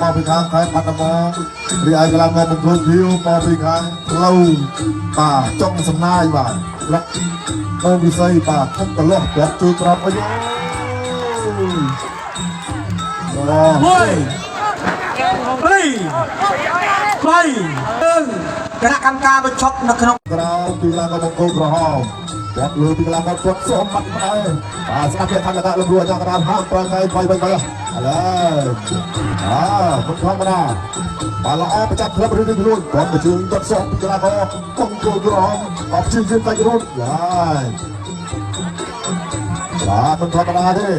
មកពីខាងខេត្តបាត់ដំបងរីឯកន្លងមកបង្កើតធាវមកពីខាងផ្លូវបាទចុងសំណាយបាទរកអូវិស័យបាទធំកលោះគាត់ជួយក្របអីអូមួយពីរគណៈកម្មការបញ្ឈប់នៅក្នុងក្រៅពីកន្លងមកបង្កើតក្រហមគាត់លើពីកន្លងមកគាត់សូមបាត់ម្ដាយបាទស្ដាប់ពីខាងកណ្ដាលលំរួចយ៉ាងក្រានហាត់ប្រកែកໄວឥឡូវមិនធម្មតាបាទល្អប្រចាំក្លឹបរឿងនេះខ្លួនគាត់ទៅជើងគាត់សូមពីកន្លងមកបង្កើតក្រហមអបជិះជាតែរត់ហើយបាទមិនធម្មតាទេ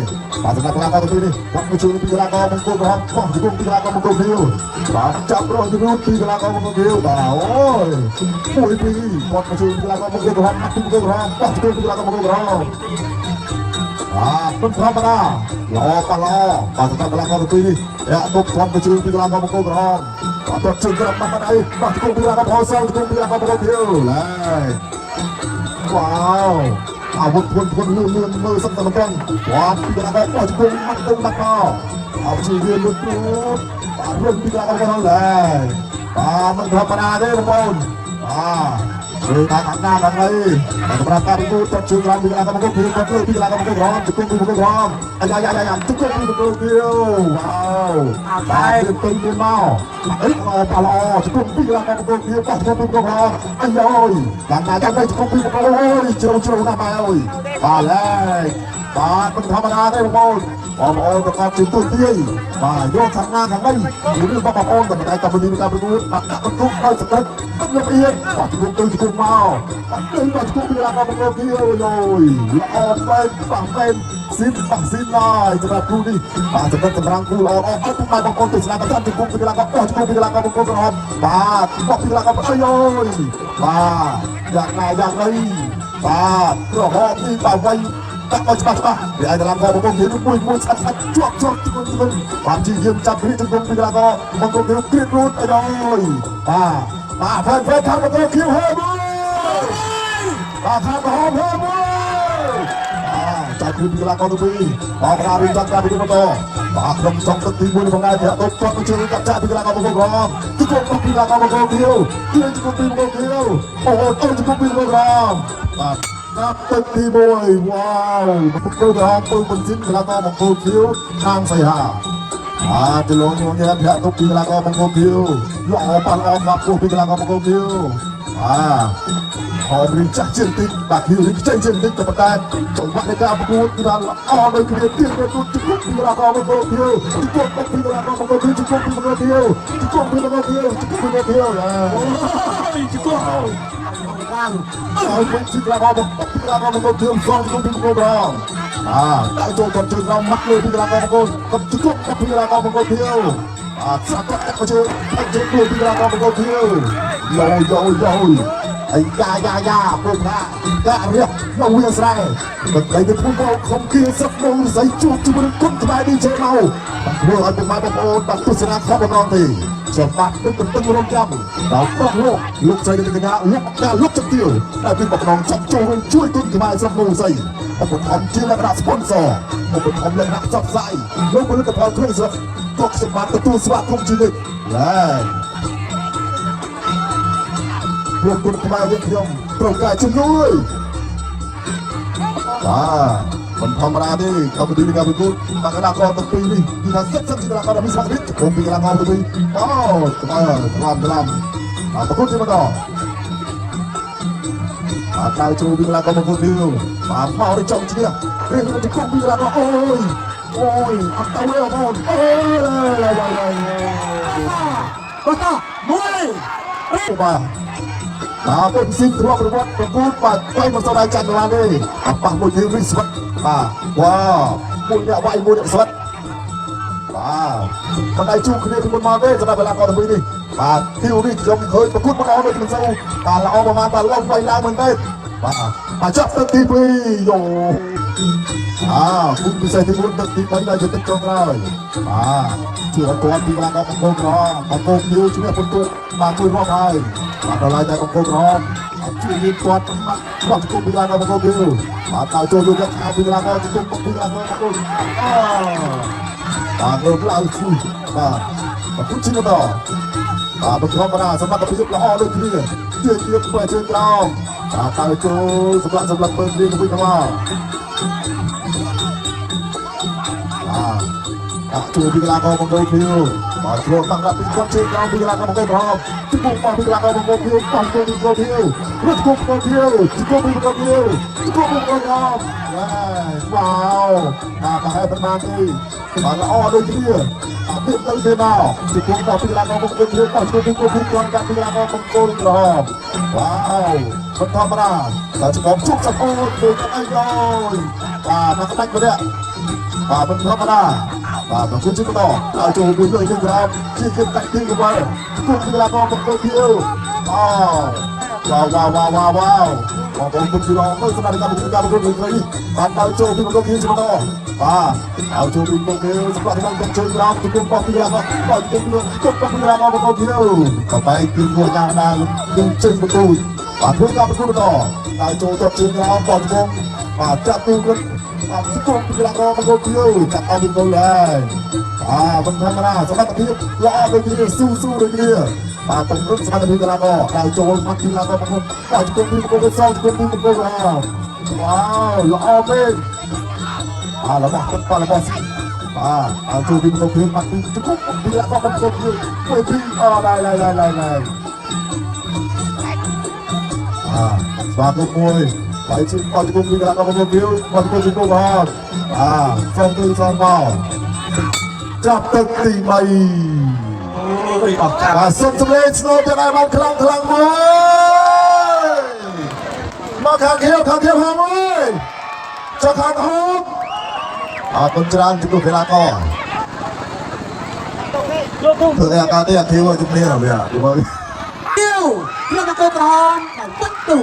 បាទសម្រាប់កីឡាករទីនេះគាត់មកជួយពីកីឡាករបង្គោលក្រហមបោះជង្គង់ពីកីឡាករបង្គោលធាវបាទចាប់រស់ទៅរូបពីកីឡាករបង្គោលធាវបាទអូយមួយពីរគាត់មកជួយពីកីឡាករបង្គោលក្រហមពីកីឡាករបង្គោលក្រហមបោះជង្គង់ពីកីឡាករបង្គោលក្រហមបាទមិនធម្មតាល្អប៉ះល្អបាទសម្រាប់កីឡាករទីនេះអ្នកបុកគាត់មកជួយពីកីឡាករបង្គោលក្រហមបាទគាត់ជើងក្រាបបាត់អីបោះជង្គង់ពីកីឡាករបង្គោលសងជង្គង់ពីកីឡាករបង្គោលធាវឡើយវ៉ាវអាវុធពុនលឿនមើលសឹកតែម្ដងបាទពីកន្លែងបោះជង្គង់មកទៅដាក់មកអត់ជាវាលឿនព្រួតបាទរឹងពីកន្លែងហ្នឹងដែរបាទមិនធម្មតាទេបងប្អូនបាទលើតាមអំណាចហ្នឹងហើយសម្រាប់ការប្រកួតចាប់ជើងឡើងពីកន្លែងមកពីគាត់លើពីកន្លែងមកក្រមជង្គង់ពីមកក្រមអាយ៉ាជង្គង់ពីមកទៀតវ៉ាវតែទៅទៅមកអីប៉ល្អជង្គង់ពីកន្លែងមកទៀតបោះជង្គង់ពីមកក្រមអាយ៉ាយ៉ាងណាយ៉ាងណាជង្គង់ពីមកក្រមជ្រៅណាស់មកអើយបាទហើយបាទមិនធម្មតាទេបងប្អូនប្រកបជាទូទាយបាទយកខាងណាខាងនេះឬបងប្អូនមិនដែលតែមានការប្រកួតបាទដាក់បន្ទុកឲ្យសម្ដេចមិនលំអៀងបាទជង្គង់ទៅជង្គង់មកបាទជង្គង់ពីឡាប្រកួតទៀតអូយល្អបែបបាក់បែបស៊ីនឡើយសម្រាប់គ្រូនេះបាទសម្រាប់សម្រាំងគ្រូល្អអត់ទុកឲ្យបងប្អូនទៅស្ដាប់តាមជង្គង់ពីឡាប្រកួតជង្គង់ពីឡាប្រកួតក្រហមបាទបោះពីឡាប្រកួតអើយបាទយ៉ាងណាយ៉ាងនេះបាទក្រហមនេះបាទវៃដាក់ឲ្យច្បាស់វាអាចឡើងមកបងប្អូនមួយស្អាតជាប់ជាប់បាទជាយើងចាប់ពីជង្គង់ពីកីឡាករបងប្អូនគ្រៀតរូតអីដល់បាទផែនខាងមកទៅគៀវហើយបាទខាងក្រហមហើយចាប់ពីកីឡាករទី2បាទប្រាវិញចាប់ពីបន្តបាទក្រុមចុងទឹកទី1របស់ថ្ងៃប្រាក់ទៅគាត់ទៅជួយកាត់ចាក់ពីកីឡាករបងប្អូនក្រហមជង្គង់ពីកីឡាករបងប្អូនគៀវជង្គង់ពីបងប្អូនគៀវអូជង្គង់ពីបងប្អូនក្រហមបាទទឹកទី1វ៉ាវមកគោលរំពើបញ្ជីកីឡាករបង្គោលខៀវខាងសៃហាចលងញញែមធាក់ទុកពីកីឡាករបង្គោលខៀវល្អប៉ាន់អមមកពោះពីកីឡាករបង្គោលខៀវហមរីចាស់ជាងតិចបាទខៀវរីចេញជាងតិចតែប៉ុន្តែចង្វាក់នៃការប្រកួតគឺថាល្អដោយគ្នាទៀតទៅជង្គង់ពីកីឡាករបង្គោលខៀវជង្គង់ពីកីឡាករបង្គោលខៀវជង្គង់ពីកីឡាករបង្គោលខៀវជង្គង់ពីកីឡាករបង្គោលខៀវជង្គង់ពីកីឡាករបង្គោលខៀវអូយជង្គង់ឲ្យវិញទីកីឡាករមកទីកីឡាករមកធ្វើសងជង្គង់ពីមកក្រមដាក់ចូលគាត់ជើងក្រោមមកលើទីកីឡាករមកគាត់ជង្គង់ពីកីឡាករមកធៀវសាក់តែគាត់ជើងទីកីឡាករមកធៀវយោអីយ៉ាពុកណាការៀបនៅវាស្រែបើតែទៅពុកខំគៀសឹកមកស្អីជួបជាមួយគុំក្បែរ DJ មកបាទធ្វើឲ្យពុកម៉ែបងប្អូនបាទទស្សនាខំបងទេចាំបាត់ទឹករំចាំដល់ប្រុសលោកស្រីកញ្ញាលោកចទាវដែលពីបងប្អូនចាប់ចូលរួមជួយគុំក្បែរស្រុកនោះស្អីឧបត្ថម្ភជាលក្ខណៈ sponsor ឧបត្ថម្ភលក្ខណៈចប់ស្អីលោកផលិតផលក្នុងស្រុកក៏សម្បត្តិទទួលស្វាគមន៍ជានិច្ចហើយពួកគុណខ្មែរយើងខ្ញុំត្រូវការជំនួយបាទមិនធម្មតាទេកម្មវិធីនៃការប្រកួតបាក់កណ្ដាលកទាំងពីរនេះគឺថាសិតជាកីឡាករដ៏មានសមត្ថភាពក្រុមពីកីឡាករទាំងពីរថ្លាមប្រកួតជាបន្តដៅចូលពីកីឡាករមកគូបាទមកទៅចង់ឈ្នះរៀនទៅក្រុមពីកីឡាករអូយអត់ទៅទេបងអូយបាទពុទ្ធសិទ្ធិរបស់ប្រវត្តិប្រកួតបាទទៅមកសោតឲ្យចាន់ឡើងទេអប៉ះមួយយើងវិញស្វិតបាទវ៉ាមួយអ្នកវាយមួយអ្នកស្វិតបាទមិនដៃជួបគ្នាពីមុនមកទេសម្រាប់កីឡាករទាំងពីរនេះបាទទីនេះខ្ញុំឃើញប្រកួតមកអត់ដូចមិនសូវបាទល្អប្រហែលបាទឡើងវាយឡើងមែនទេបាទចាប់ទឹកទី2យោគុំពិសេសទី1ទឹកទី3ដល់ទឹកចុងក្រោយជួយឲ្យគាត់ពីកីឡាករបង្គោលក្រហមបង្គោលខៀវឈ្នះបន្ទុកបាទមួយរកហើយបាទដល់តែបង្គោលក្រហមជួយមានគាត់បាទគុំពីកីឡាករបង្គោលខៀវបាទតើចូលយកខាងពីកីឡាករជង្គង់ពីកីឡាករបង្គោលបាទលើកឡើងឈ្មោះបាទ คุณชิโนโตเป็นธรรมดาสำหรับพิจารณาเลยทีเดียวเกี่ยวกับเชิงกราวตายโจสำหรับเปิดเรียนกับพี่น้องช่วยพิจารณาของมังกรคิวมาช่วยตั้งรับเป็นคนเชิงกราวพิจารณาของมังกรพร้อมที่บุกมาพิจารณาของมังกรคิวตั้งตัวมังกรคิวรถกุมมังกรคิวที่กุมมังกรคิวที่กุมมังกรพร้อมว้าวมาให้ประมาณนี้มาละอ้อเลยทีเดียวเรื่องเดินมาที่กุมมาพิจารณาของมังกรคิวตั้งตัวมังกรคิวก่อนการพิจารณาของมังกรพร้อมว้าวเป็นธรรมดาแต่จะบอกชุกสักโอ้ยไอ้ย้อยมาตั้งตัวเนี่ยเป็นธรรมดาต้องคุณชิคกี้พายจูบด้วยกันครับที่ขึ้นแต่งที่กันไปกุมพิจารณาของมังกรคิวว้าวผมคุณชิโร่ก็สนับสนุนการประกวดเลยเอาโจบินมังกรคิวชิโร่เอาโจบินมังกรคิวสำหรับการเป็นเชิงเราทุกคนบอกพิจารณาบอกทุกคนก็ต้องพิจารณามังกรคิวต่อไปคือหัวงานนางดึงเชิงประตูเพื่อการประกวดต่อเอาโจจับเชิงเราบอกทุกคนจับตัวกันทุกคนพิจารณามังกรคิวจับเอาเป็นคนเลยมันธรรมดาสำหรับทีมเราเอาไปทีสู้เลยทีตรงรุ่นสมัยนี้ก็แล้วก็ได้โจมมาทีแล้วก็มันได้จุดนี้มันก็ซ้อมจุดนี้มันก็ว้าวเราเอาเป็นเราบอกกันต่อแล้วก็เอาจุดนี้มันก็เพียงมาทีจุดนี้แล้วก็มันก็เพียงไม่ทีได้สวัสดีมวยไปชิมก่อนจุดนี้แล้วก็มันก็เพียงมันก็จุดนี้ว้าวซ้อมตีซ้อมเบาจับตึกตีใบสุดสำเร็จสโนว์จะได้มาคลังมือมาข้างเขียวหามือจะข้างหอบคนจานจุดเวลาก่อนเธออาการที่อยากเที่ยวจุดนี้หรอเนี่ยดูมั้ยเที่ยวเรื่องมังกรพร้อมแต่วัตถุ